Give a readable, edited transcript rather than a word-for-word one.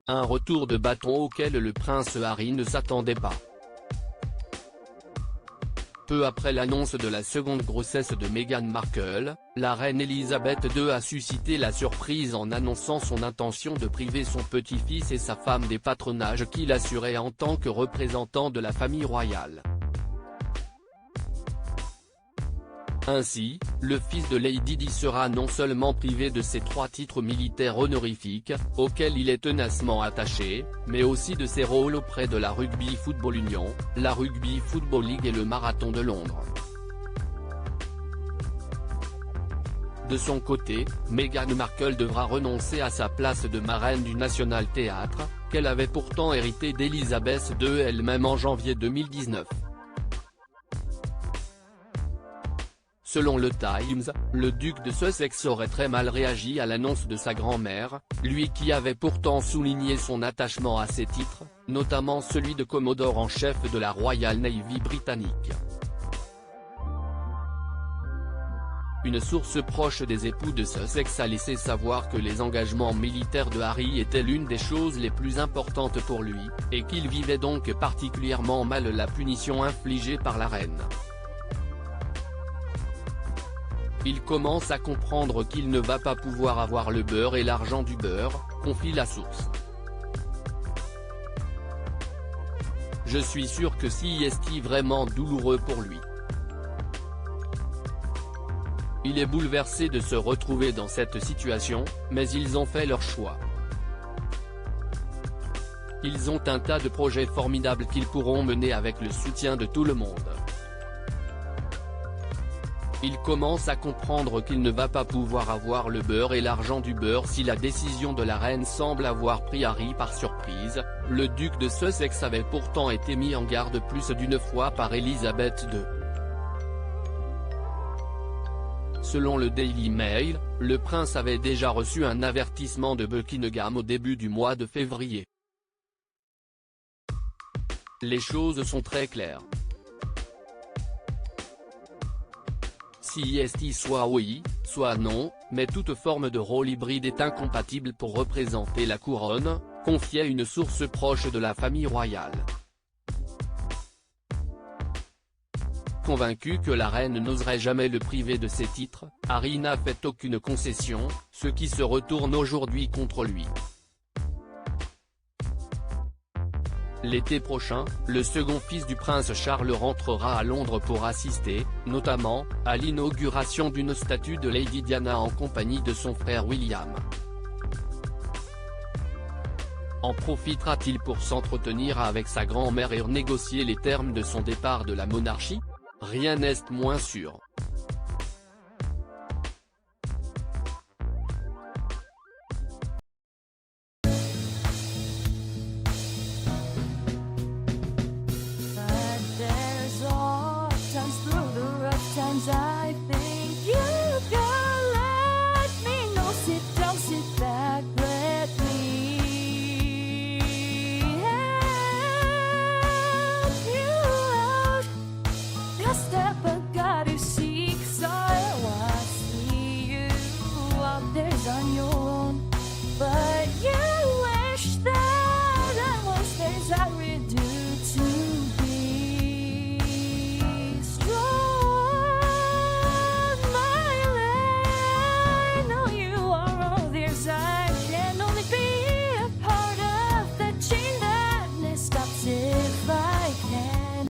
un retour de bâton auquel le prince Harry ne s'attendait pas. Peu après l'annonce de la seconde grossesse de Meghan Markle, la reine Elisabeth II a suscité la surprise en annonçant son intention de priver son petit-fils et sa femme des patronages qu'il assurait en tant que représentant de la famille royale. Ainsi, le fils de Lady Di sera non seulement privé de ses 3 titres militaires honorifiques, auxquels il est tenacement attaché, mais aussi de ses rôles auprès de la Rugby Football Union, la Rugby Football League et le Marathon de Londres. De son côté, Meghan Markle devra renoncer à sa place de marraine du National Theatre, qu'elle avait pourtant hérité d'Elisabeth II elle-même en janvier 2019. Selon le Times, le duc de Sussex aurait très mal réagi à l'annonce de sa grand-mère, lui qui avait pourtant souligné son attachement à ses titres, notamment celui de Commodore en chef de la Royal Navy britannique. Une source proche des époux de Sussex a laissé savoir que les engagements militaires de Harry étaient l'une des choses les plus importantes pour lui, et qu'il vivait donc particulièrement mal la punition infligée par la reine. Il commence à comprendre qu'il ne va pas pouvoir avoir le beurre et l'argent du beurre, confie la source. Je suis sûr que c'est vraiment douloureux pour lui. Il est bouleversé de se retrouver dans cette situation, mais ils ont fait leur choix. Ils ont un tas de projets formidables qu'ils pourront mener avec le soutien de tout le monde. Il commence à comprendre qu'il ne va pas pouvoir avoir le beurre et l'argent du beurre si la décision de la reine semble avoir pris Harry par surprise. Le duc de Sussex avait pourtant été mis en garde plus d'une fois par Elisabeth II. Selon le Daily Mail, le prince avait déjà reçu un avertissement de Buckingham au début du mois de février. Les choses sont très claires. Si soit oui, soit non, mais toute forme de rôle hybride est incompatible pour représenter la couronne, confiait une source proche de la famille royale. Convaincu que la reine n'oserait jamais le priver de ses titres, Harry n'a fait aucune concession, ce qui se retourne aujourd'hui contre lui. L'été prochain, le second fils du prince Charles rentrera à Londres pour assister, notamment, à l'inauguration d'une statue de Lady Diana en compagnie de son frère William. En profitera-t-il pour s'entretenir avec sa grand-mère et renégocier les termes de son départ de la monarchie? Rien n'est moins sûr. Times